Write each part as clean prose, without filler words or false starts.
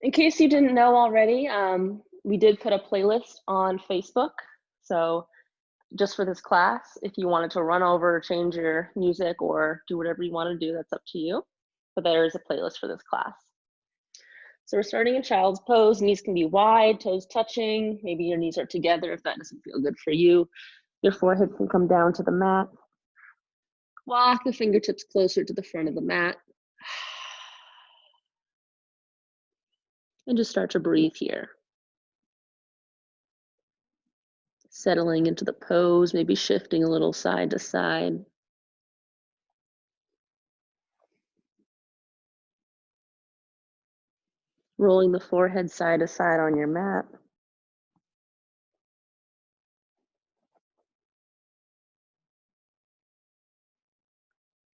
In case you didn't know already, we did put a playlist on Facebook. So just for this class, if you wanted to run over, change your music, or do whatever you want to do, that's up to you. But there is a playlist for this class. So we're starting in child's pose. Knees can be wide, toes touching. Maybe your knees are together if that doesn't feel good for you. Your forehead can come down to the mat. Walk the fingertips closer to the front of the mat. And just start to breathe here. Settling into the pose, maybe shifting a little side to side. Rolling the forehead side to side on your mat.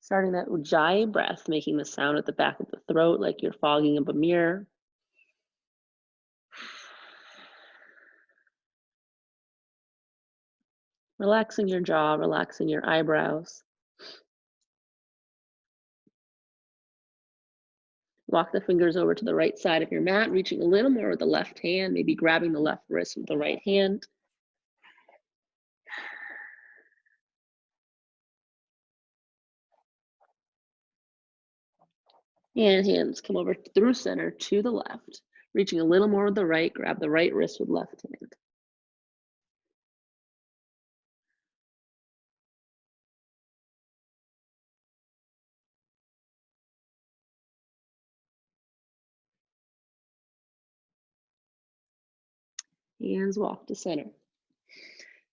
Starting that Ujjayi breath, making the sound at the back of the throat like you're fogging up a mirror. Relaxing your jaw, relaxing your eyebrows. Walk the fingers over to the right side of your mat, reaching a little more with the left hand, maybe grabbing the left wrist with the right hand. And hands come over through center to the left, reaching a little more with the right, grab the right wrist with left hand. Hands walk to center.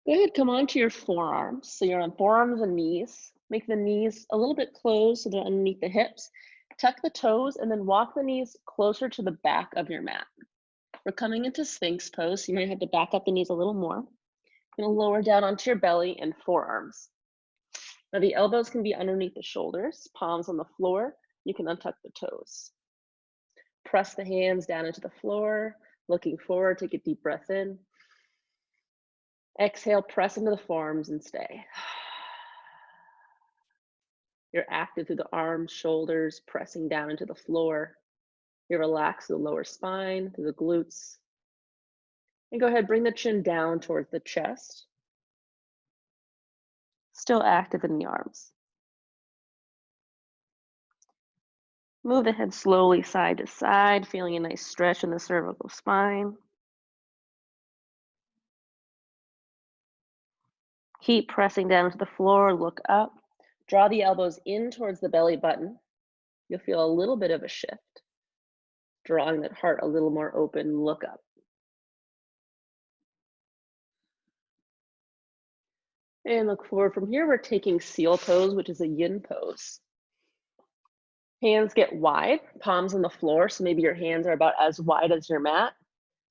Go ahead, come onto your forearms. So you're on forearms and knees. Make the knees a little bit closed so they're underneath the hips. Tuck the toes and then walk the knees closer to the back of your mat. We're coming into Sphinx pose, so you might have to back up the knees a little more. You're gonna lower down onto your belly and forearms. Now the elbows can be underneath the shoulders, palms on the floor. You can untuck the toes. Press the hands down into the floor, looking forward, take a deep breath in. Exhale, press into the forearms and stay. You're active through the arms, shoulders, pressing down into the floor. You're relaxed through the lower spine, through the glutes. And go ahead, bring the chin down towards the chest. Still active in the arms. Move the head slowly side to side, feeling a nice stretch in the cervical spine. Keep pressing down to the floor, look up. Draw the elbows in towards the belly button. You'll feel a little bit of a shift. Drawing that heart a little more open, look up. And look forward. From here, we're taking seal pose, which is a yin pose. Hands get wide, palms on the floor, so maybe your hands are about as wide as your mat.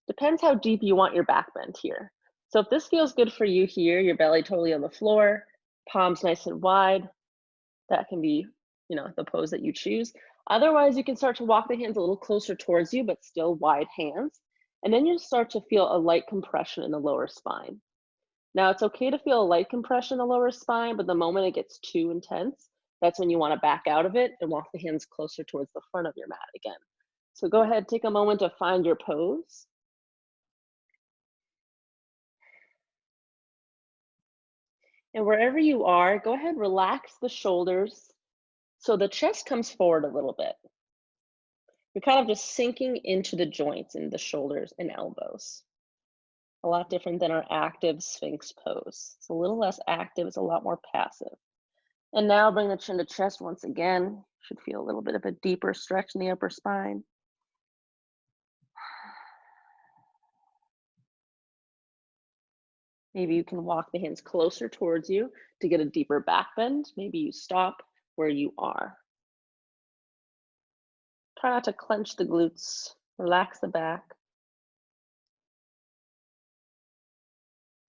Depends how deep you want your back bend here. So if this feels good for you here, your belly totally on the floor, palms nice and wide, that can be, the pose that you choose. Otherwise, you can start to walk the hands a little closer towards you, but still wide hands. And then you'll start to feel a light compression in the lower spine. Now, it's okay to feel a light compression in the lower spine, but the moment it gets too intense, that's when you want to back out of it and walk the hands closer towards the front of your mat again. So go ahead, take a moment to find your pose. And wherever you are, go ahead, relax the shoulders so the chest comes forward a little bit. You're kind of just sinking into the joints in the shoulders and elbows. A lot different than our active Sphinx pose. It's a little less active, it's a lot more passive. And now bring the chin to chest once again. Should feel a little bit of a deeper stretch in the upper spine. Maybe you can walk the hands closer towards you to get a deeper back bend. Maybe you stop where you are. Try not to clench the glutes, relax the back.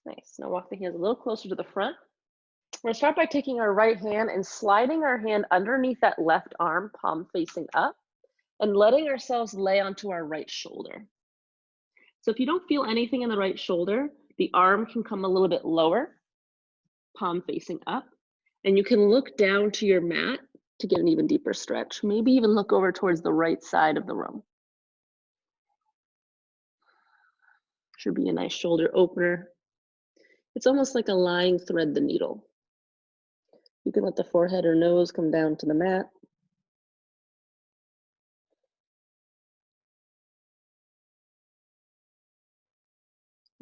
Nice, now walk the hands a little closer to the front. We're gonna start by taking our right hand and sliding our hand underneath that left arm, palm facing up, and letting ourselves lay onto our right shoulder. So if you don't feel anything in the right shoulder, the arm can come a little bit lower, palm facing up, and you can look down to your mat to get an even deeper stretch. Maybe even look over towards the right side of the room. Should be a nice shoulder opener. It's almost like a line thread the needle. You can let the forehead or nose come down to the mat.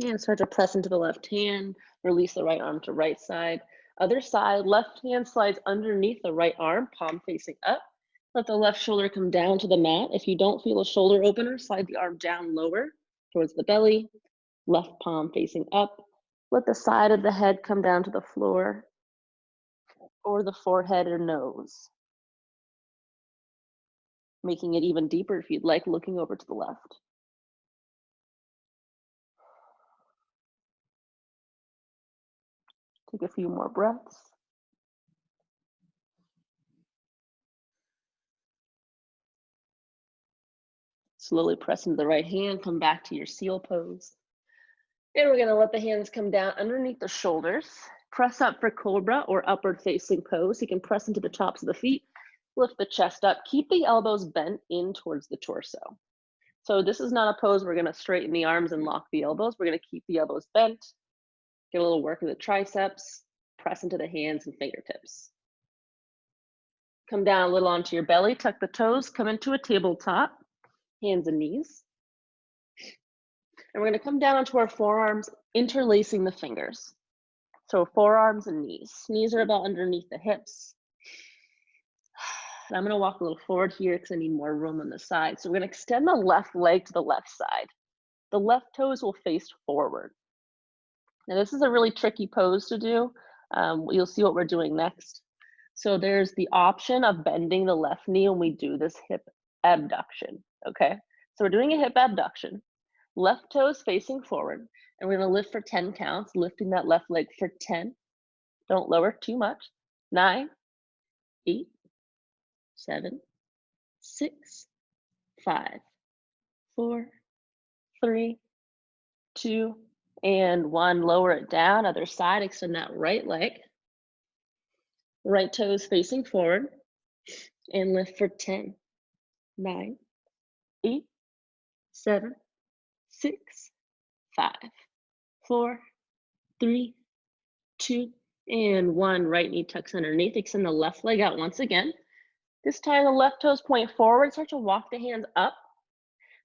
And start to press into the left hand, release the right arm to right side. Other side, left hand slides underneath the right arm, palm facing up. Let the left shoulder come down to the mat. If you don't feel a shoulder opener, slide the arm down lower towards the belly, left palm facing up. Let the side of the head come down to the floor or the forehead or nose. Making it even deeper if you'd like, looking over to the left. Take a few more breaths. Slowly press into the right hand, come back to your seal pose. And we're gonna let the hands come down underneath the shoulders. Press up for cobra or upward facing pose. You can press into the tops of the feet, lift the chest up, keep the elbows bent in towards the torso. So this is not a pose we're gonna straighten the arms and lock the elbows. We're gonna keep the elbows bent, get a little work of the triceps, press into the hands and fingertips. Come down a little onto your belly, tuck the toes, come into a tabletop, hands and knees. And we're gonna come down onto our forearms, interlacing the fingers. So forearms and knees. Knees are about underneath the hips. And I'm gonna walk a little forward here because I need more room on the side. So we're gonna extend the left leg to the left side. The left toes will face forward. Now this is a really tricky pose to do. You'll see what we're doing next. So there's the option of bending the left knee when we do this hip abduction, okay? So we're doing a hip abduction. Left toes facing forward, and we're gonna lift for 10 counts, lifting that left leg for 10. Don't lower too much. 9, 8, 7, 6, 5, 4, 3, 2, and 1. Lower it down, other side, extend that right leg. Right toes facing forward, and lift for 10, 9, 8, 7, 6, 5, 4, 3, 2, and 1. Right knee tucks underneath. Extend the left leg out once again. This time the left toes point forward. Start to walk the hands up.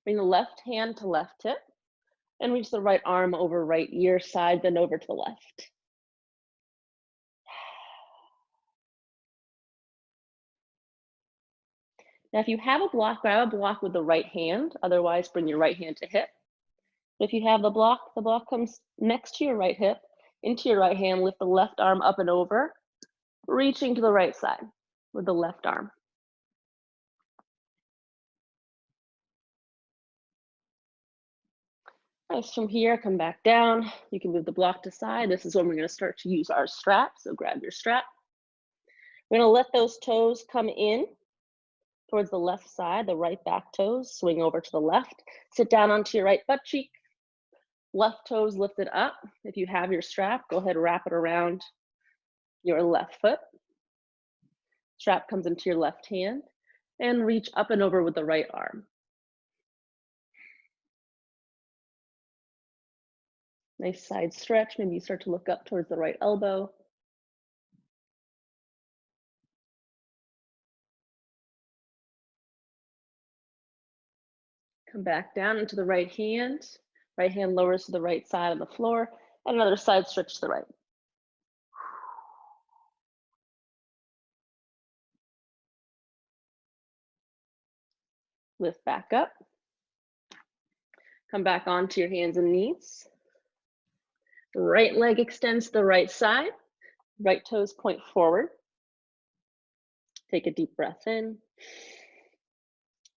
Bring the left hand to left hip. And reach the right arm over right ear, side bend over to the left. Now if you have a block, grab a block with the right hand. Otherwise, bring your right hand to hip. If you have the block comes next to your right hip, into your right hand, lift the left arm up and over, reaching to the right side with the left arm. Nice, from here, come back down. You can move the block to side. This is when we're gonna start to use our strap, so grab your strap. We're gonna let those toes come in towards the left side, the right back toes, swing over to the left. Sit down onto your right butt cheek. Left toes lifted up. If you have your strap, go ahead and wrap it around your left foot. Strap comes into your left hand and reach up and over with the right arm. Nice side stretch. Maybe you start to look up towards the right elbow. Come back down into the right hand. Right hand lowers to the right side of the floor. And another side stretch to the right. Lift back up. Come back onto your hands and knees. Right leg extends to the right side. Right toes point forward. Take a deep breath in.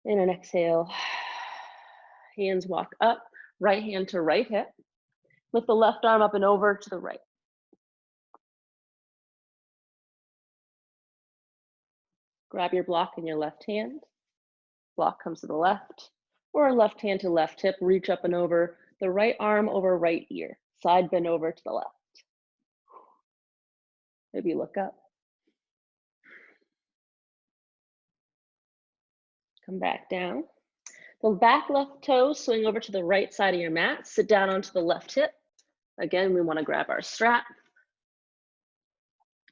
And an exhale. Hands walk up. Right hand to right hip. Lift the left arm up and over to the right. Grab your block in your left hand. Block comes to the left. Or left hand to left hip. Reach up and over. The right arm over right ear. Side bend over to the left. Maybe look up. Come back down. The back left toe, swing over to the right side of your mat, sit down onto the left hip. Again, we want to grab our strap.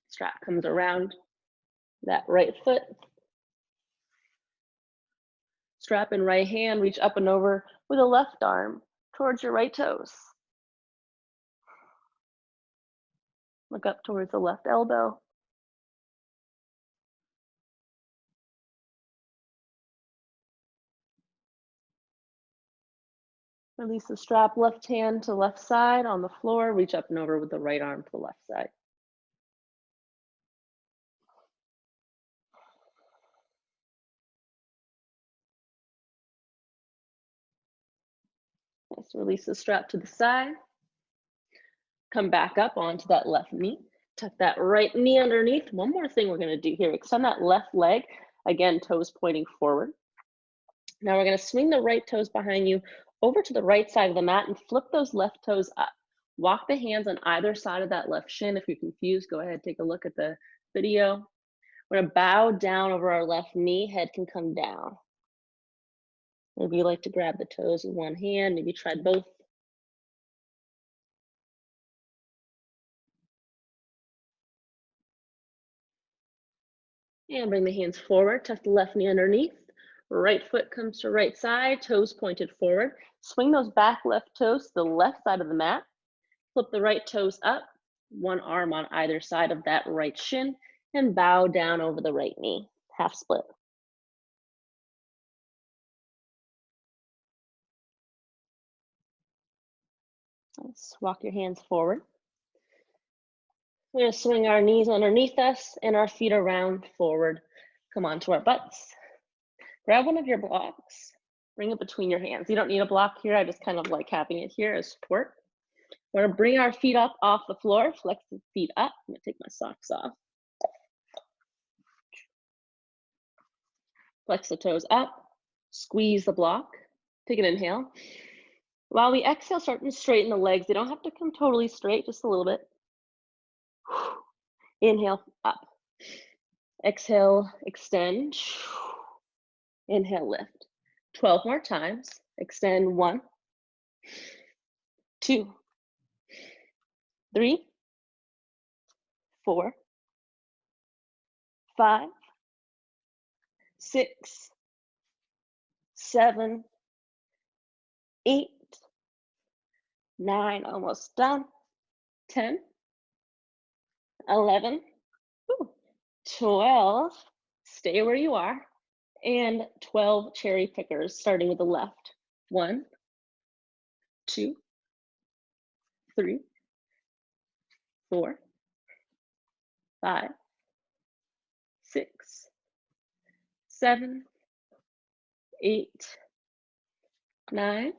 Strap comes around that right foot. Strap in right hand, reach up and over with the left arm towards your right toes. Look up towards the left elbow. Release the strap, left hand to left side on the floor, reach up and over with the right arm to the left side. Nice, release the strap to the side. Come back up onto that left knee. Tuck that right knee underneath. One more thing we're gonna do here, extend that left leg. Again, toes pointing forward. Now we're gonna swing the right toes behind you over to the right side of the mat and flip those left toes up. Walk the hands on either side of that left shin. If you're confused, go ahead, take a look at the video. We're gonna bow down over our left knee, head can come down. Maybe you like to grab the toes with one hand, maybe try both. And bring the hands forward, tuck the left knee underneath. Right foot comes to right side, toes pointed forward. Swing those back left toes to the left side of the mat. Flip the right toes up, one arm on either side of that right shin, and bow down over the right knee, half split. Let's walk your hands forward. We're gonna swing our knees underneath us and our feet around forward. Come onto our butts. Grab one of your blocks, bring it between your hands. You don't need a block here, I just kind of like having it here as support. We're gonna bring our feet up off the floor, flex the feet up. I'm gonna take my socks off. Flex the toes up, squeeze the block, take an inhale. While we exhale, start to straighten the legs. They don't have to come totally straight, just a little bit. Inhale, up. Exhale, extend. Inhale, lift. 12 more times. Extend, 1, 2, 3, 4, 5, 6, 7, 8, 9, almost done. 10, 11, 12, stay where you are, and 12 cherry pickers, starting with the left. 1, 2, 3, 4, 5, 6, 7, 8, 9,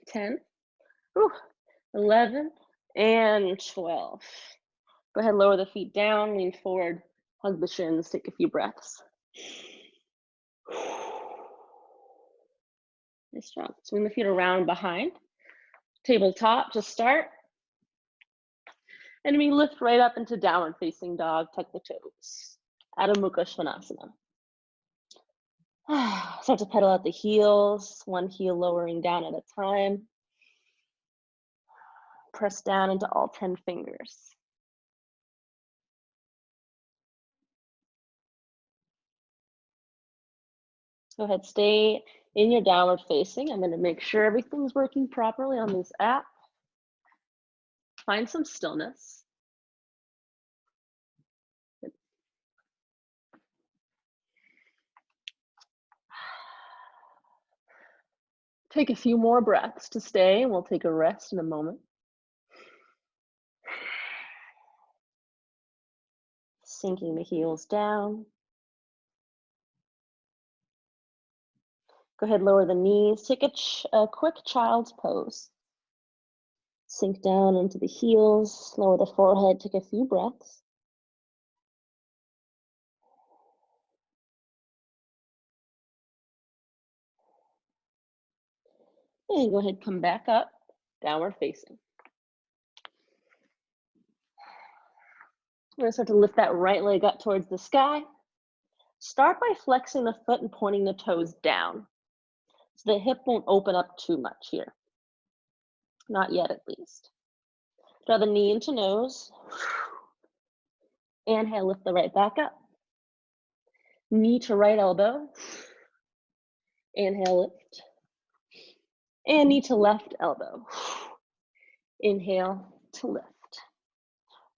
10, 11, and 12. Go ahead, lower the feet down, lean forward, hug the shins, take a few breaths. Nice job. Swing the feet around behind. Tabletop to start. And we lift right up into downward facing dog, tuck the toes. Adho Mukha Svanasana. Start to pedal out the heels, one heel lowering down at a time. Press down into all 10 fingers. Go ahead, stay in your downward facing. I'm gonna make sure everything's working properly on this app. Find some stillness. Take a few more breaths to stay, and we'll take a rest in a moment. Sinking the heels down. Go ahead, lower the knees. Take a quick child's pose. Sink down into the heels, lower the forehead, take a few breaths. And go ahead, come back up, downward facing. We're gonna start to lift that right leg up towards the sky. Start by flexing the foot and pointing the toes down. So the hip won't open up too much here. Not yet, at least. Draw the knee into nose. Inhale, lift the right back up. Knee to right elbow. Inhale, lift. And knee to left elbow. Inhale to lift.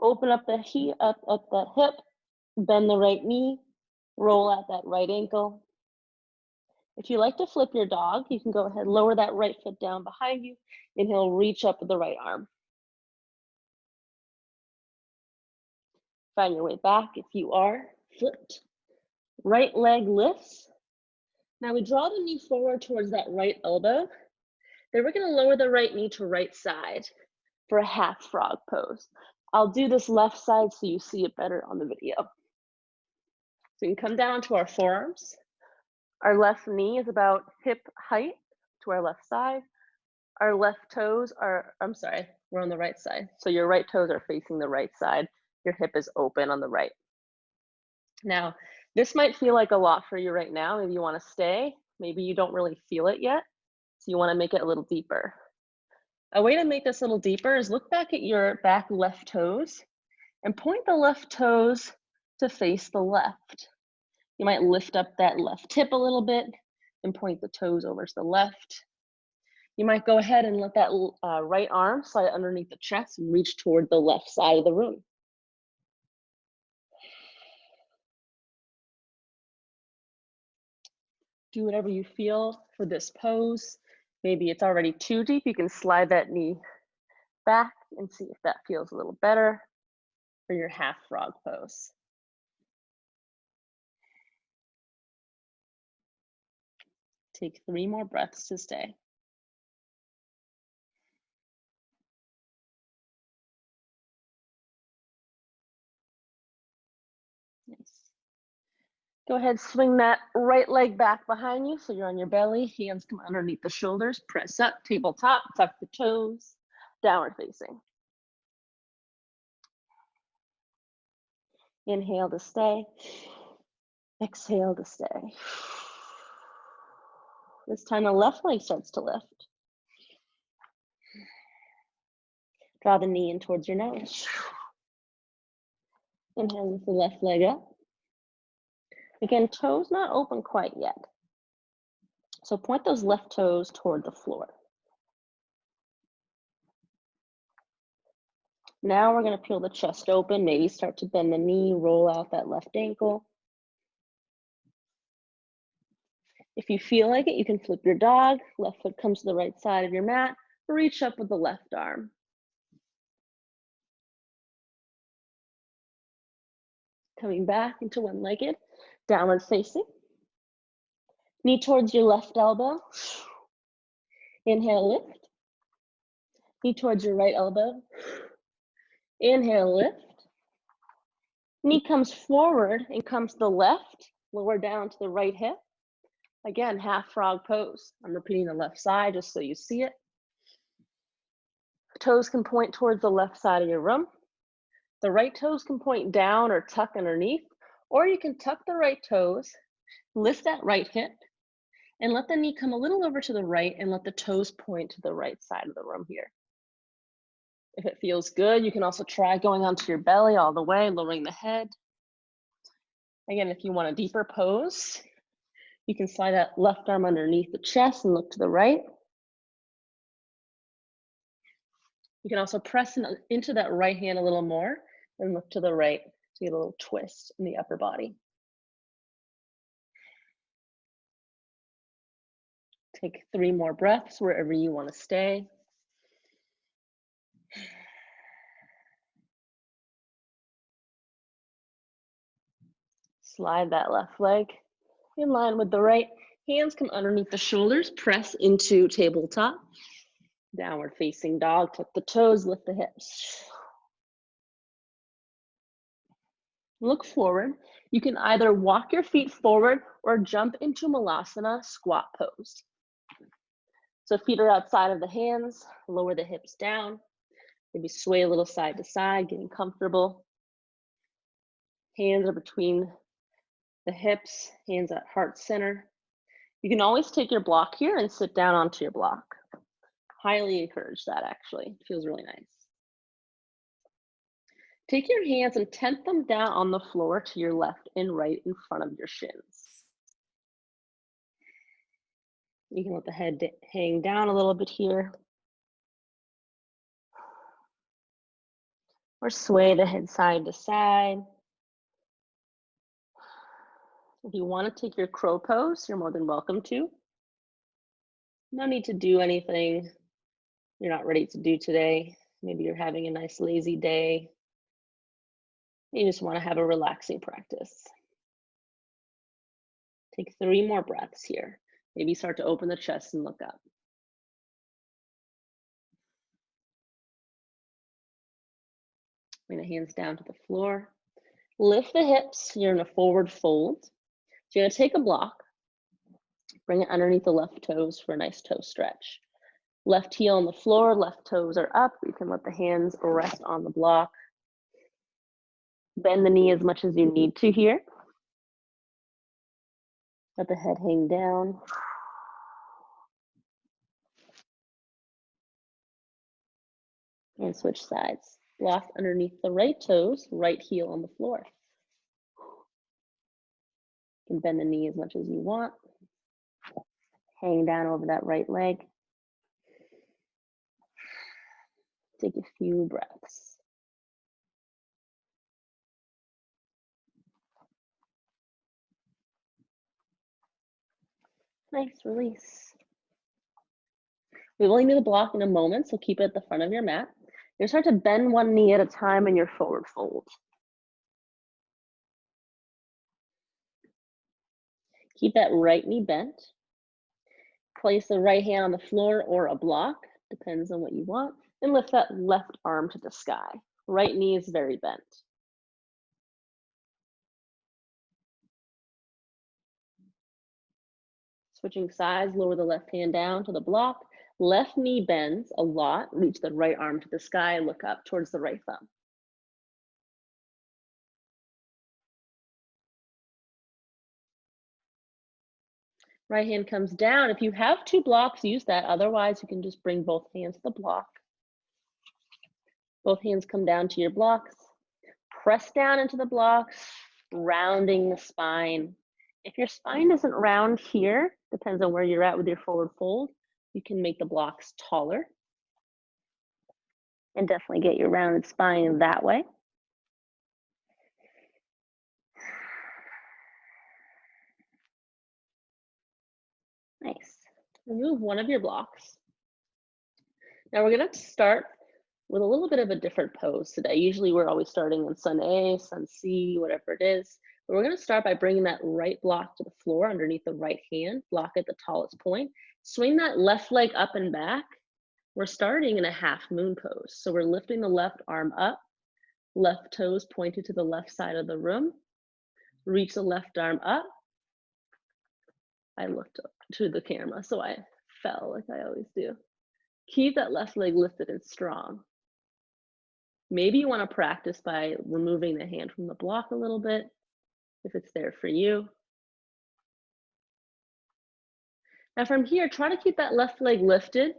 Open up the up that hip. Bend the right knee. Roll out that right ankle. If you like to flip your dog, you can go ahead, lower that right foot down behind you. Inhale, reach up with the right arm. Find your way back if you are flipped. Right leg lifts. Now we draw the knee forward towards that right elbow. Then we're gonna lower the right knee to right side for a half frog pose. I'll do this left side so you see it better on the video. So you can come down to our forearms. Our left knee is about hip height to our left side. Our left toes are, I'm sorry, we're on the right side. So your right toes are facing the right side. Your hip is open on the right. Now, this might feel like a lot for you right now. Maybe you want to stay. Maybe you don't really feel it yet. So you want to make it a little deeper. A way to make this a little deeper is look back at your back left toes and point the left toes to face the left. You might lift up that left hip a little bit and point the toes over to the left. You might go ahead and let that right arm slide underneath the chest and reach toward the left side of the room. Do whatever you feel for this pose. Maybe it's already too deep. You can slide that knee back and see if that feels a little better for your half frog pose. Take 3 more breaths to stay. Nice. Go ahead, swing that right leg back behind you so you're on your belly. Hands come underneath the shoulders. Press up, tabletop, tuck the toes, downward facing. Inhale to stay. Exhale to stay. This time the left leg starts to lift. Draw the knee in towards your nose. Inhale, lift the left leg up. Again, toes not open quite yet. So point those left toes toward the floor. Now we're gonna peel the chest open, maybe start to bend the knee, roll out that left ankle. If you feel like it, you can flip your dog. Left foot comes to the right side of your mat. Reach up with the left arm. Coming back into one-legged, downward facing. Knee towards your left elbow. Inhale, lift. Knee towards your right elbow. Inhale, lift. Knee comes forward and comes to the left, lower down to the right hip. Again, half frog pose. I'm repeating the left side just so you see it. Toes can point towards the left side of your room. The right toes can point down or tuck underneath, or you can tuck the right toes, lift that right hip, and let the knee come a little over to the right and let the toes point to the right side of the room here. If it feels good, you can also try going onto your belly all the way, lowering the head. Again, if you want a deeper pose, you can slide that left arm underneath the chest and look to the right. You can also press into that right hand a little more and look to the right to get a little twist in the upper body. Take 3 more breaths wherever you want to stay. Slide that left leg in line with the right. Hands come underneath the shoulders, press into tabletop. Downward facing dog, tuck the toes, lift the hips. Look forward. You can either walk your feet forward or jump into Malasana, squat pose. So feet are outside of the hands, lower the hips down. Maybe sway a little side to side, getting comfortable. Hands are between the hips, hands at heart center. You can always take your block here and sit down onto your block. Highly encourage that, actually. It feels really nice. Take your hands and tent them down on the floor to your left and right in front of your shins. You can let the head hang down a little bit here. Or sway the head side to side. If you want to take your crow pose, you're more than welcome to. No need to do anything you're not ready to do today. Maybe you're having a nice lazy day. You just want to have a relaxing practice. Take 3 more breaths here. Maybe start to open the chest and look up. Bring the hands down to the floor. Lift the hips. You're in a forward fold. So you're going to take a block. Bring it underneath the left toes for a nice toe stretch. Left heel on the floor, left toes are up. You can let the hands rest on the block. Bend the knee as much as you need to here. Let the head hang down. And switch sides. Block underneath the right toes, right heel on the floor. You can bend the knee as much as you want. Hang down over that right leg. Take a few breaths. Nice, release. We will need the block in a moment, so keep it at the front of your mat. You're going to start to bend one knee at a time in your forward fold. Keep that right knee bent. Place the right hand on the floor or a block, depends on what you want, and lift that left arm to the sky. Right knee is very bent. Switching sides, lower the left hand down to the block. Left knee bends a lot. Reach the right arm to the sky, look up towards the right thumb. Right hand comes down. If you have 2 blocks, use that. Otherwise, you can just bring both hands to the block. Both hands come down to your blocks. Press down into the blocks, rounding the spine. If your spine isn't round here, depends on where you're at with your forward fold, you can make the blocks taller and definitely get your rounded spine that way. Nice. Remove one of your blocks. Now we're going to start with a little bit of a different pose today. Usually we're always starting on sun A, sun C, whatever it is. But we're going to start by bringing that right block to the floor underneath the right hand, block at the tallest point. Swing that left leg up and back. We're starting in a half moon pose. So we're lifting the left arm up, left toes pointed to the left side of the room. Reach the left arm up. I looked up to the camera, so I fell like I always do. Keep that left leg lifted and strong. Maybe you want to practice by removing the hand from the block a little bit, if it's there for you. Now from here, try to keep that left leg lifted.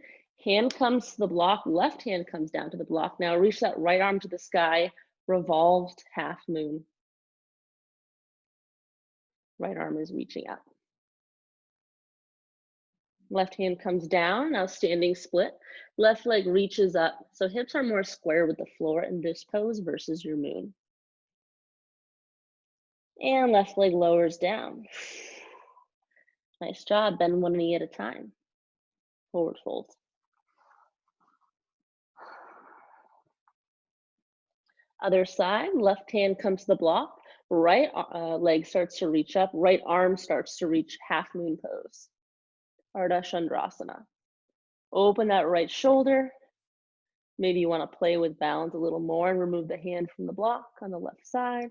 Hand comes to the block, left hand comes down to the block. Now reach that right arm to the sky, revolved half moon. Right arm is reaching up. Left hand comes down, now standing split. Left leg reaches up, so hips are more square with the floor in this pose versus your moon. And left leg lowers down. Nice job, bend one knee at a time. Forward fold. Other side, left hand comes to the block, right leg starts to reach up, right arm starts to reach half moon pose. Ardha Chandrasana. Open that right shoulder. Maybe you want to play with balance a little more and remove the hand from the block on the left side.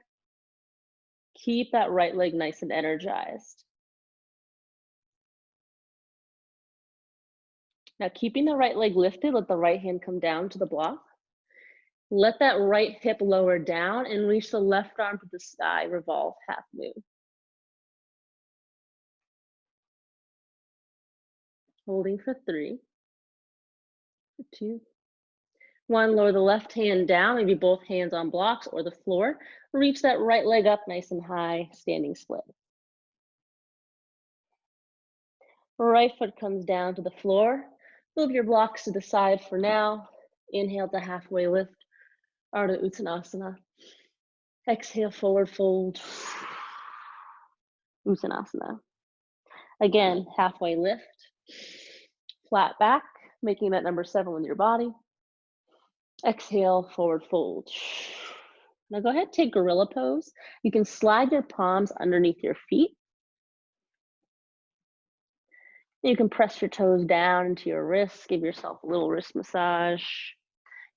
Keep that right leg nice and energized. Now keeping the right leg lifted, let the right hand come down to the block. Let that right hip lower down and reach the left arm to the sky, revolve half moon. Holding for 3, for 2, 1. Lower the left hand down, maybe both hands on blocks or the floor. Reach that right leg up nice and high, standing split. Right foot comes down to the floor. Move your blocks to the side for now. Inhale to halfway lift, Ardha Uttanasana. Exhale, forward fold, Uttanasana. Again, halfway lift, flat back, making that number 7 with your body. Exhale, forward fold. Now go ahead, take gorilla pose. You can slide your palms underneath your feet. You can press your toes down into your wrists, give yourself a little wrist massage.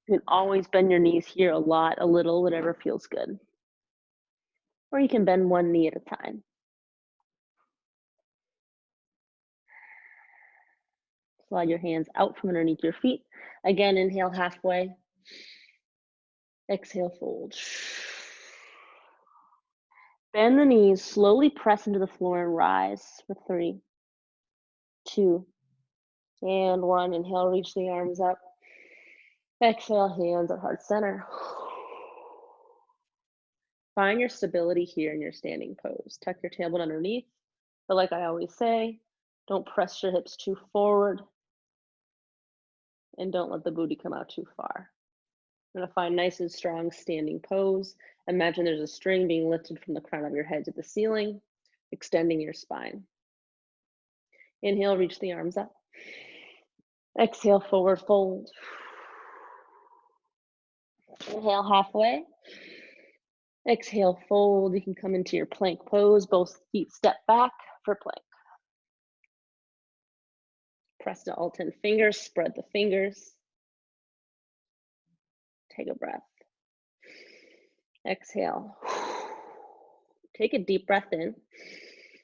You can always bend your knees here a lot, a little, whatever feels good. Or you can bend one knee at a time. Slide your hands out from underneath your feet. Again, inhale halfway. Exhale, fold. Bend the knees, slowly press into the floor and rise for 3, 2, and 1. Inhale, reach the arms up. Exhale, hands at heart center. Find your stability here in your standing pose. Tuck your tailbone underneath, but like I always say, don't press your hips too forward and don't let the booty come out too far. You're gonna find nice and strong standing pose. Imagine there's a string being lifted from the crown of your head to the ceiling, extending your spine. Inhale, reach the arms up. Exhale, forward fold. Inhale, halfway. Exhale, fold. You can come into your plank pose. Both feet step back for plank. Press to all 10 fingers, spread the fingers. Take a breath. Exhale. Take a deep breath in.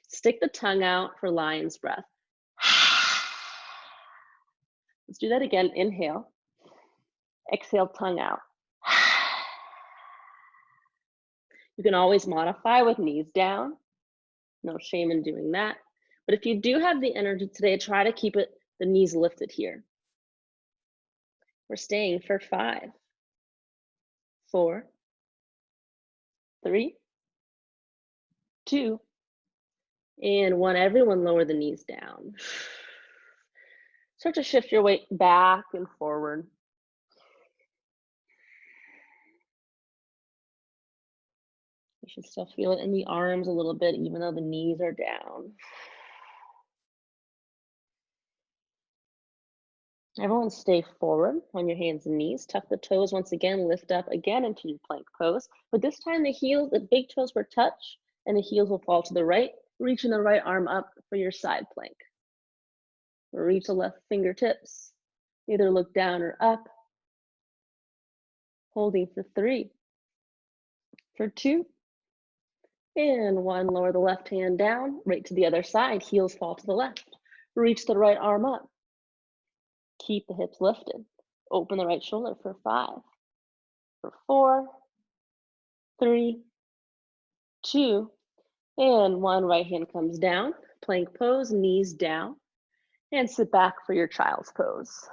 Stick the tongue out for lion's breath. Let's do that again. Inhale. Exhale, tongue out. You can always modify with knees down. No shame in doing that. But if you do have the energy today, try to keep it the knees lifted here. We're staying for 5, 4, 3, 2, and 1. Everyone lower the knees down. Start to shift your weight back and forward. You should still feel it in the arms a little bit, even though the knees are down. Everyone stay forward on your hands and knees. Tuck the toes once again, lift up again into your plank pose. But this time the heels, the big toes will touch and the heels will fall to the right, reaching the right arm up for your side plank. Reach the left fingertips, either look down or up. Holding for 3, for 2, and 1. Lower the left hand down, right to the other side, heels fall to the left. Reach the right arm up. Keep the hips lifted. Open the right shoulder for 5, for 4, 3, 2, and 1. Right hand comes down, plank pose, knees down, and sit back for your child's pose.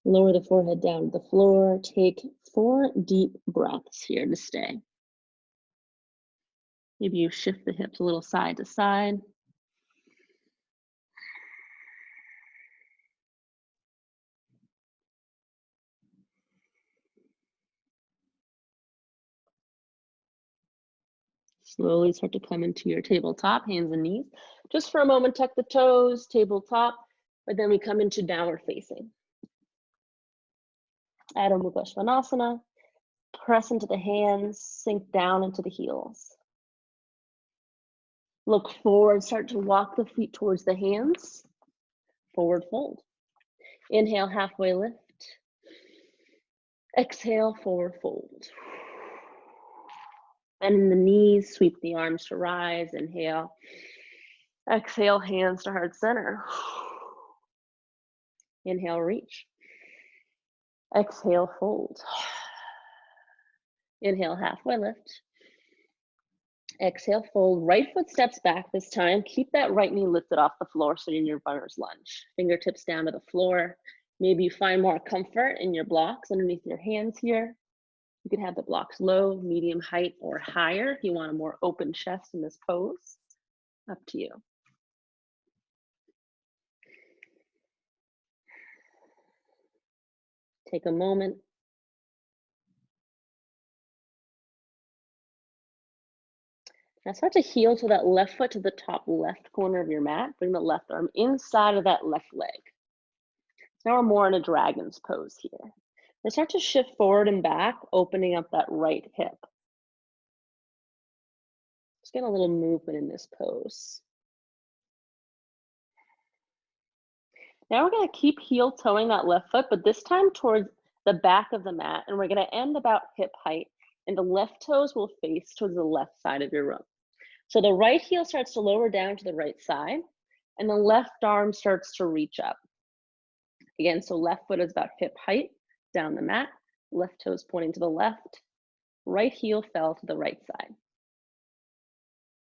Lower the forehead down to the floor. Take 4 deep breaths here to stay. Maybe you shift the hips a little side to side. Slowly start to come into your tabletop, hands and knees. Just for a moment, tuck the toes, tabletop, but then we come into downward facing. Adho Mukha Svanasana. Press into the hands, sink down into the heels. Look forward, start to walk the feet towards the hands. Forward fold. Inhale, halfway lift. Exhale, forward fold. Bend in the knees, sweep the arms to rise. Inhale. Exhale, hands to heart center. Inhale, reach. Exhale, fold. Inhale, halfway lift. Exhale, fold. Right foot steps back this time. Keep that right knee lifted off the floor, so you're in your runner's lunge. Fingertips down to the floor. Maybe you find more comfort in your blocks underneath your hands here. You can have the blocks low, medium height, or higher if you want a more open chest in this pose. Up to you. Take a moment. Now start to heel to that left foot to the top left corner of your mat. Bring the left arm inside of that left leg. Now we're more in a dragon's pose here. Now start to shift forward and back, opening up that right hip. Just get a little movement in this pose. Now we're going to keep heel toeing that left foot, but this time towards the back of the mat, and we're going to end about hip height, and the left toes will face towards the left side of your room. So the right heel starts to lower down to the right side, and the left arm starts to reach up. Again, so left foot is about hip height down the mat, left toes pointing to the left, right heel fell to the right side.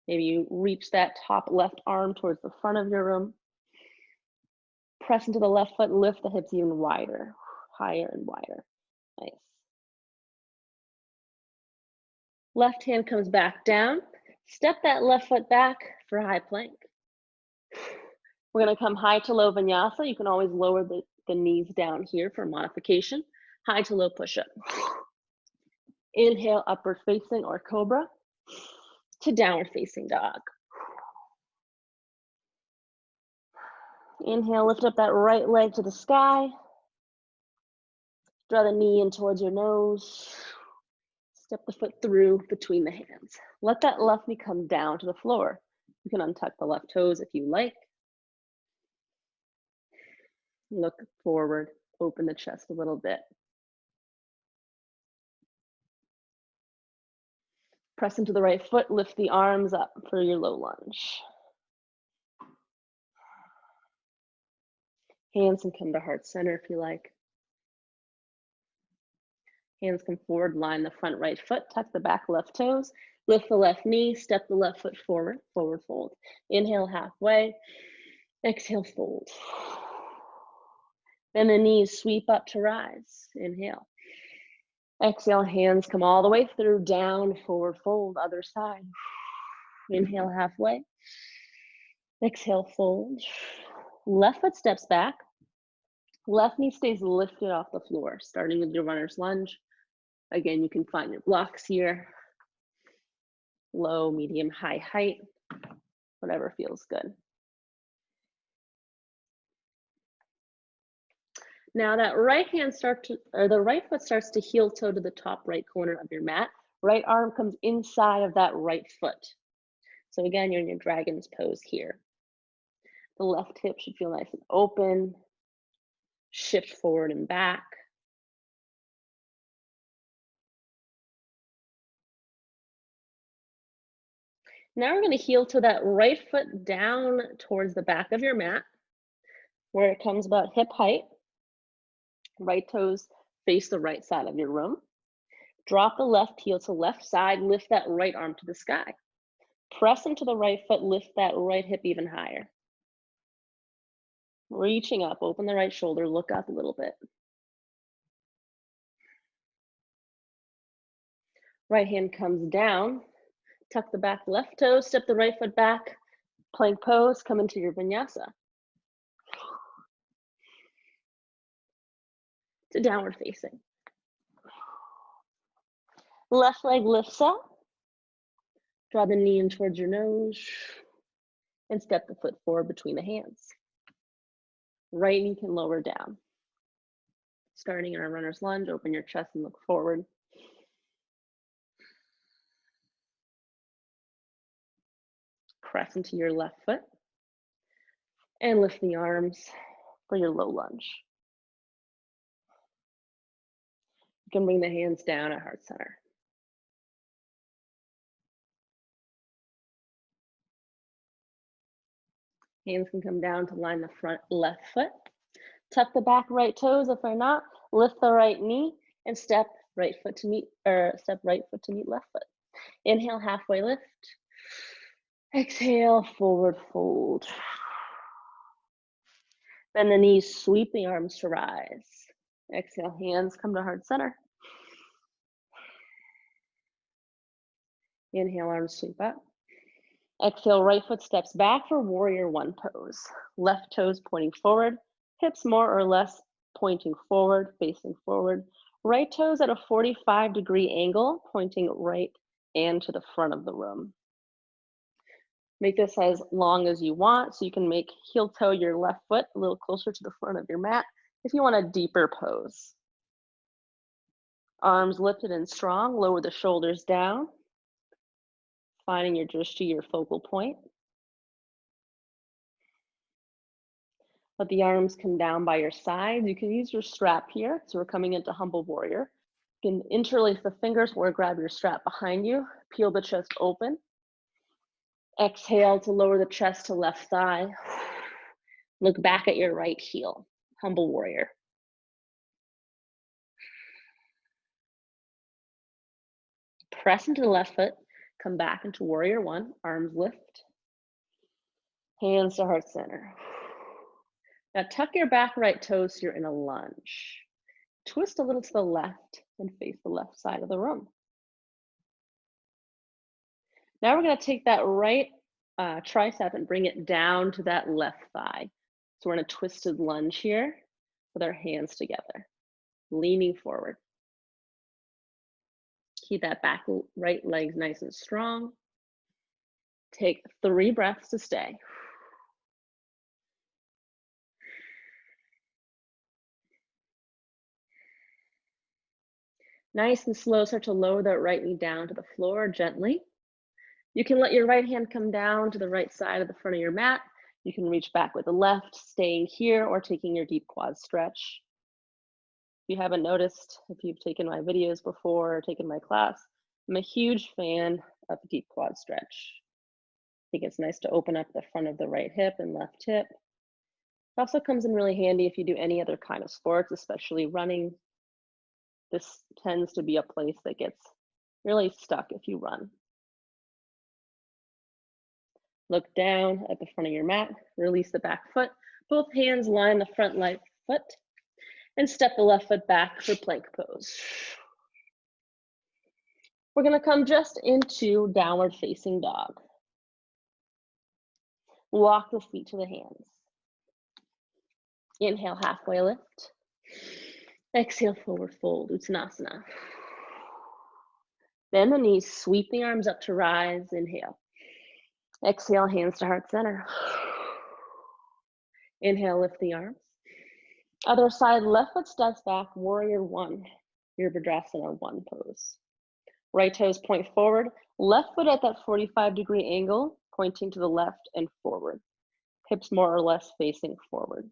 Maybe you reach that top left arm towards the front of your room. Press into the left foot, lift the hips even wider, higher and wider. Nice. Left hand comes back down. Step that left foot back for high plank. We're going to come high to low vinyasa. You can always lower the knees down here for modification. High to low push-up. Inhale, upward facing or cobra to downward facing dog. Inhale, lift up that right leg to the sky. Draw the knee in towards your nose. Step the foot through between the hands. Let that left knee come down to the floor. You can untuck the left toes if you like. Look forward, open the chest a little bit. Press into the right foot, lift the arms up for your low lunge. Hands can come to heart center if you like. Hands come forward, line the front right foot, tuck the back left toes, lift the left knee, step the left foot forward, forward fold. Inhale halfway, exhale fold. Then the knees sweep up to rise, inhale. Exhale, hands come all the way through, down, forward fold, other side. Inhale halfway, exhale fold. Left foot steps back, left knee stays lifted off the floor, starting with your runner's lunge. Again, you can find your blocks here. Low, medium, high height, whatever feels good. Now that right foot starts to heel toe to the top right corner of your mat. Right arm comes inside of that right foot. So again, you're in your dragon's pose here. The left hip should feel nice and open. Shift forward and back. Now we're going to heel to that right foot down towards the back of your mat, where it comes about hip height. Right toes face the right side of your room. Drop the left heel to left side, lift that right arm to the sky. Press into the right foot, lift that right hip even higher. Reaching up, open the right shoulder, look up a little bit. Right hand comes down, tuck the back left toe, step the right foot back, plank pose, come into your vinyasa. To downward facing. Left leg lifts up. Draw the knee in towards your nose and step the foot forward between the hands. Right knee can lower down. Starting in our runner's lunge, open your chest and look forward. Press into your left foot and lift the arms for your low lunge. You can bring the hands down at heart center. Hands can come down to line the front left foot. Tuck the back right toes if they're not. Lift the right knee and step right foot to meet left foot. Inhale, halfway lift. Exhale, forward fold. Bend the knees, sweep the arms to rise. Exhale, hands come to heart center. Inhale, arms sweep up. Exhale, right foot steps back for warrior one pose. Left toes pointing forward, hips more or less pointing forward, facing forward. Right toes at a 45-degree angle, pointing right and to the front of the room. Make this as long as you want, so you can make heel toe your left foot a little closer to the front of your mat if you want a deeper pose. Arms lifted and strong, lower the shoulders down, finding your drishti, your focal point. Let the arms come down by your sides. You can use your strap here. So we're coming into humble warrior. You can interlace the fingers or grab your strap behind you. Peel the chest open. Exhale to lower the chest to left thigh. Look back at your right heel. Humble warrior. Press into the left foot. Come back into warrior one. Arms lift. Hands to heart center. Now tuck your back right toes so you're in a lunge. Twist a little to the left and face the left side of the room. Now we're going to take that right tricep and bring it down to that left thigh. So we're in a twisted lunge here with our hands together, leaning forward. Keep that back right leg nice and strong. Take 3 breaths to stay. Nice and slow, start to lower that right knee down to the floor gently. You can let your right hand come down to the right side of the front of your mat. You can reach back with the left, staying here or taking your deep quad stretch. If you haven't noticed, if you've taken my videos before or taken my class, I'm a huge fan of deep quad stretch. I think it's nice to open up the front of the right hip and left hip. It also comes in really handy if you do any other kind of sports, especially running. This tends to be a place that gets really stuck if you run. Look down at the front of your mat, release the back foot. Both hands line the front right foot and step the left foot back for plank pose. We're gonna come just into downward facing dog. Walk the feet to the hands. Inhale, halfway lift. Exhale, forward fold, Uttanasana. Bend the knees, sweep the arms up to rise, inhale. Exhale, hands to heart center. Inhale, lift the arms. Other side, left foot steps back, warrior one, your Virabhadrasana one pose. Right toes point forward, left foot at that 45-degree angle, pointing to the left and forward. Hips more or less facing forward.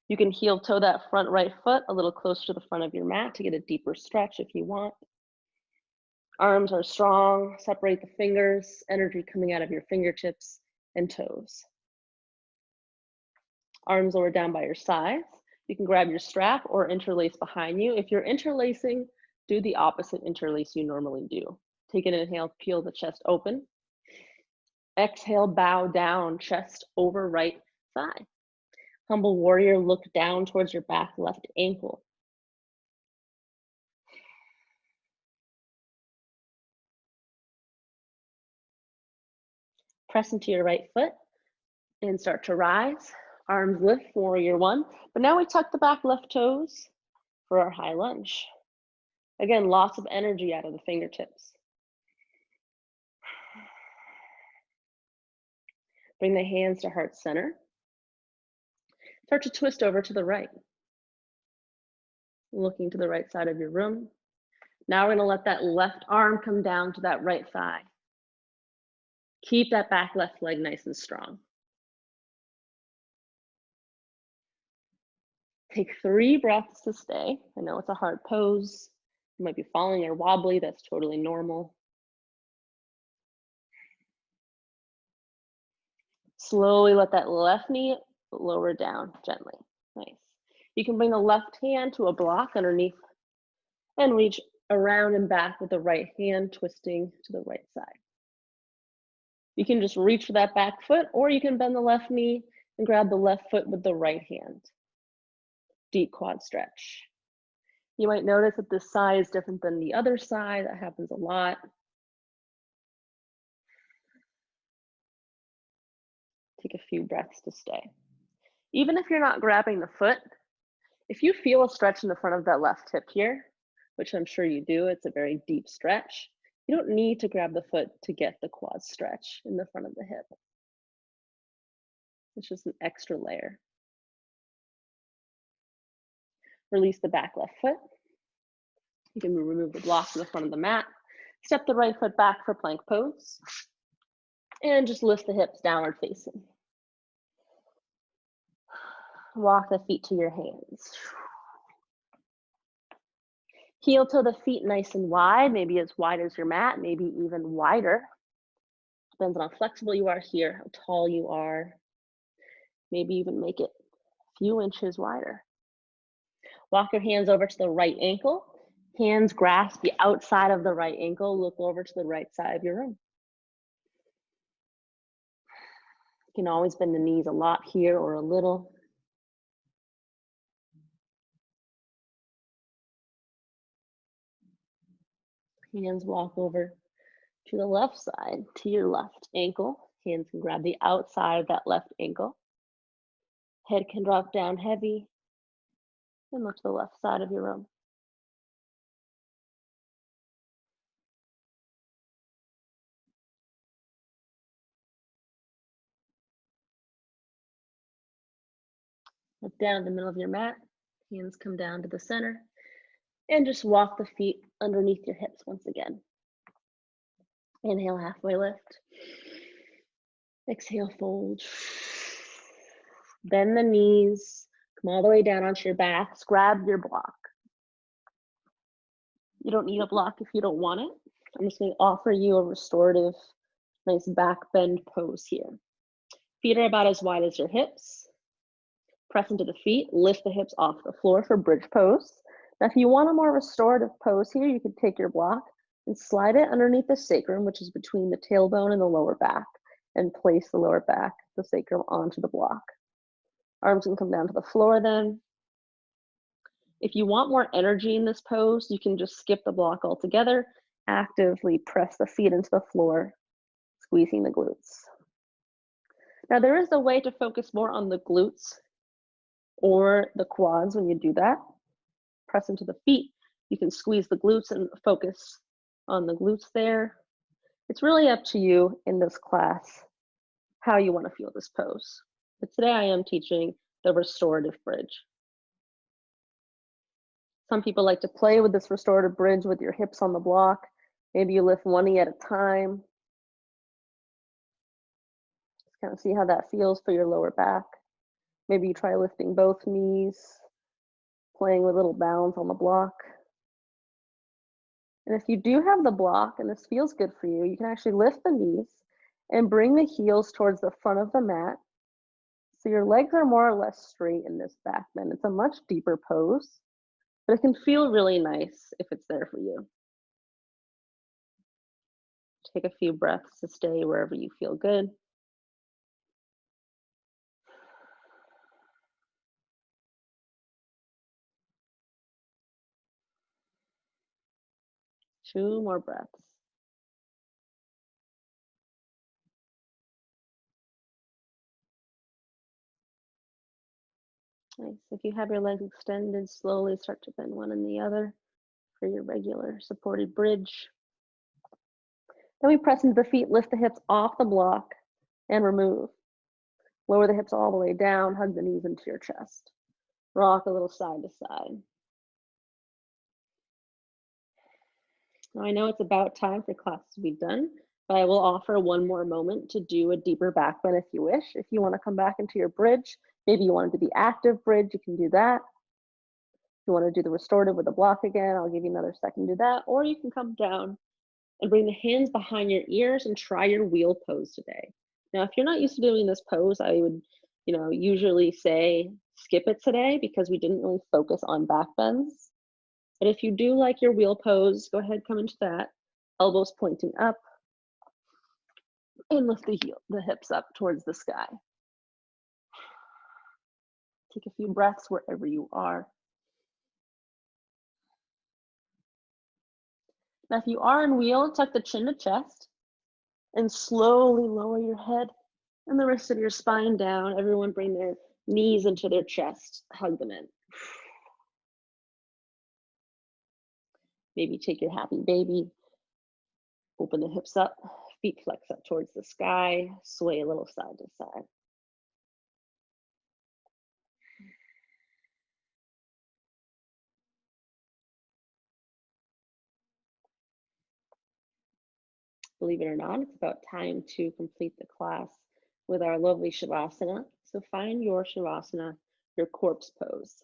You can heel toe that front right foot a little closer to the front of your mat to get a deeper stretch if you want. Arms are strong, separate the fingers, energy coming out of your fingertips and toes. Arms lower down by your sides. You can grab your strap or interlace behind you. If you're interlacing, do the opposite interlace you normally do. Take an inhale, peel the chest open. Exhale, bow down, chest over right thigh. Humble warrior, look down towards your back left ankle. Press into your right foot and start to rise. Arms lift, warrior one. But now we tuck the back left toes for our high lunge. Again, lots of energy out of the fingertips. Bring the hands to heart center. Start to twist over to the right. Looking to the right side of your room. Now we're gonna let that left arm come down to that right thigh. Keep that back left leg nice and strong. Take 3 breaths to stay. I know it's a hard pose. You might be falling or wobbly, that's totally normal. Slowly let that left knee lower down gently. Nice. You can bring the left hand to a block underneath and reach around and back with the right hand, twisting to the right side. You can just reach for that back foot, or you can bend the left knee and grab the left foot with the right hand. Deep quad stretch. You might notice that this side is different than the other side. That happens a lot. Take a few breaths to stay. Even if you're not grabbing the foot, if you feel a stretch in the front of that left hip here, which I'm sure you do, it's a very deep stretch, you don't need to grab the foot to get the quad stretch in the front of the hip. It's just an extra layer. Release the back left foot. You can remove the block from the front of the mat. Step the right foot back for plank pose. And just lift the hips downward facing. Walk the feet to your hands. Heel toe the feet nice and wide, maybe as wide as your mat, maybe even wider. Depends on how flexible you are here, how tall you are. Maybe even make it a few inches wider. Walk your hands over to the right ankle. Hands grasp the outside of the right ankle. Look over to the right side of your room. You can always bend the knees a lot here or a little. Hands walk over to the left side, to your left ankle. Hands can grab the outside of that left ankle. Head can drop down heavy. And look to the left side of your room. Look down the middle of your mat. Hands come down to the center. And just walk the feet underneath your hips once again. Inhale, halfway lift. Exhale, fold. Bend the knees. Come all the way down onto your backs. Grab your block. You don't need a block if you don't want it. I'm just going to offer you a restorative, nice back bend pose here. Feet are about as wide as your hips. Press into the feet. Lift the hips off the floor for bridge pose. Now, if you want a more restorative pose here, you can take your block and slide it underneath the sacrum, which is between the tailbone and the lower back, and place the lower back, the sacrum, onto the block. Arms can come down to the floor then. If you want more energy in this pose, you can just skip the block altogether. Actively press the feet into the floor, squeezing the glutes. Now, there is a way to focus more on the glutes or the quads when you do that. Press into the feet. You can squeeze the glutes and focus on the glutes there. It's really up to you in this class how you want to feel this pose. But today I am teaching the restorative bridge. Some people like to play with this restorative bridge with your hips on the block. Maybe you lift one knee at a time. Just kind of see how that feels for your lower back. Maybe you try lifting both knees, playing with little bounds on the block. And if you do have the block and this feels good for you, you can actually lift the knees and bring the heels towards the front of the mat. So your legs are more or less straight in this back bend. It's a much deeper pose, but it can feel really nice if it's there for you. Take a few breaths to stay wherever you feel good. Two more breaths. Nice. If you have your legs extended, slowly start to bend one and the other for your regular supported bridge. Then we press into the feet, lift the hips off the block, and remove. Lower the hips all the way down, hug the knees into your chest. Rock a little side to side. Now I know it's about time for class to be done, but I will offer one more moment to do a deeper back bend if you wish. If you want to come back into your bridge, maybe you want to do the active bridge, you can do that. If you want to do the restorative with the block again, I'll give you another second to do that. Or you can come down and bring the hands behind your ears and try your wheel pose today. Now, if you're not used to doing this pose, I would, usually say skip it today because we didn't really focus on back bends. But if you do like your wheel pose, go ahead, come into that. Elbows pointing up. and lift the hips up towards the sky. Take a few breaths wherever you are. Now, if you are in wheel, tuck the chin to chest and slowly lower your head and the rest of your spine down. Everyone bring their knees into their chest, hug them in. Maybe take your happy baby, open the hips up, feet flex up towards the sky, sway a little side to side. Believe it or not, it's about time to complete the class with our lovely Shavasana. So find your Shavasana, your corpse pose.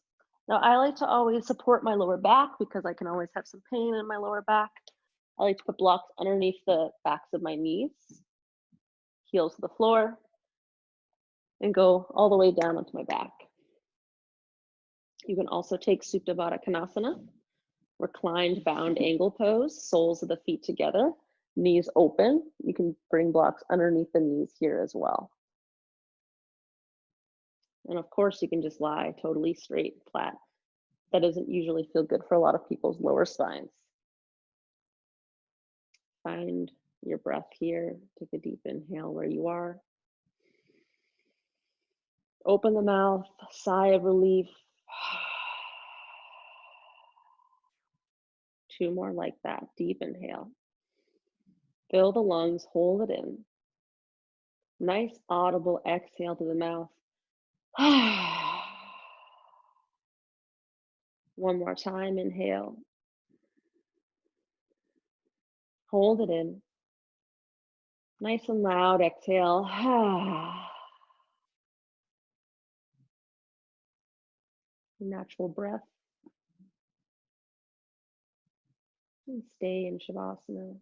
Now, I like to always support my lower back because I can always have some pain in my lower back. I like to put blocks underneath the backs of my knees, heels to the floor, and go all the way down onto my back. You can also take Supta Baddha Konasana, reclined bound angle pose, soles of the feet together, knees open. You can bring blocks underneath the knees here as well. And of course, you can just lie totally straight, flat. That doesn't usually feel good for a lot of people's lower spines. Find your breath here. Take a deep inhale where you are. Open the mouth, sigh of relief. 2 more like that. Deep inhale. Fill the lungs, hold it in. Nice audible exhale to the mouth. One more time, inhale. Hold it in. Nice and loud exhale. Natural breath. And stay in Shavasana.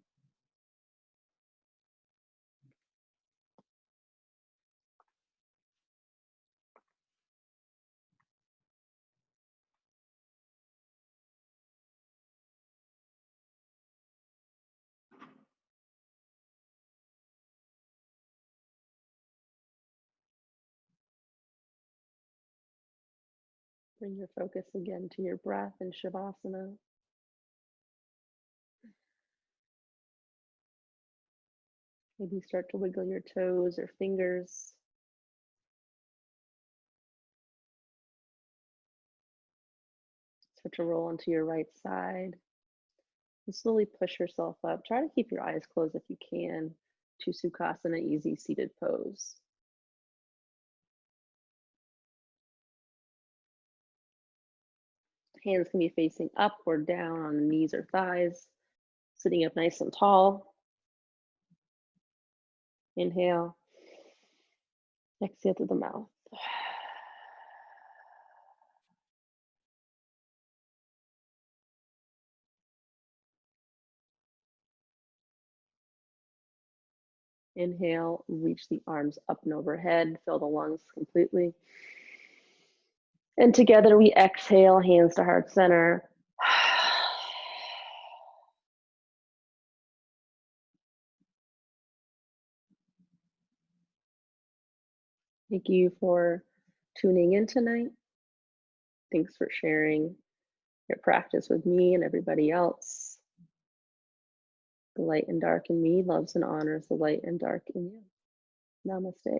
Bring your focus again to your breath in Shavasana. Maybe start to wiggle your toes or fingers. Start to roll onto your right side. And slowly push yourself up. Try to keep your eyes closed if you can to Sukhasana, easy seated pose. Hands can be facing up or down on the knees or thighs. Sitting up nice and tall. Inhale. Exhale through the mouth. Inhale, reach the arms up and overhead, fill the lungs completely. And together we exhale, hands to heart center. Thank you for tuning in tonight. Thanks for sharing your practice with me and everybody else. The light and dark in me loves and honors the light and dark in you. Namaste.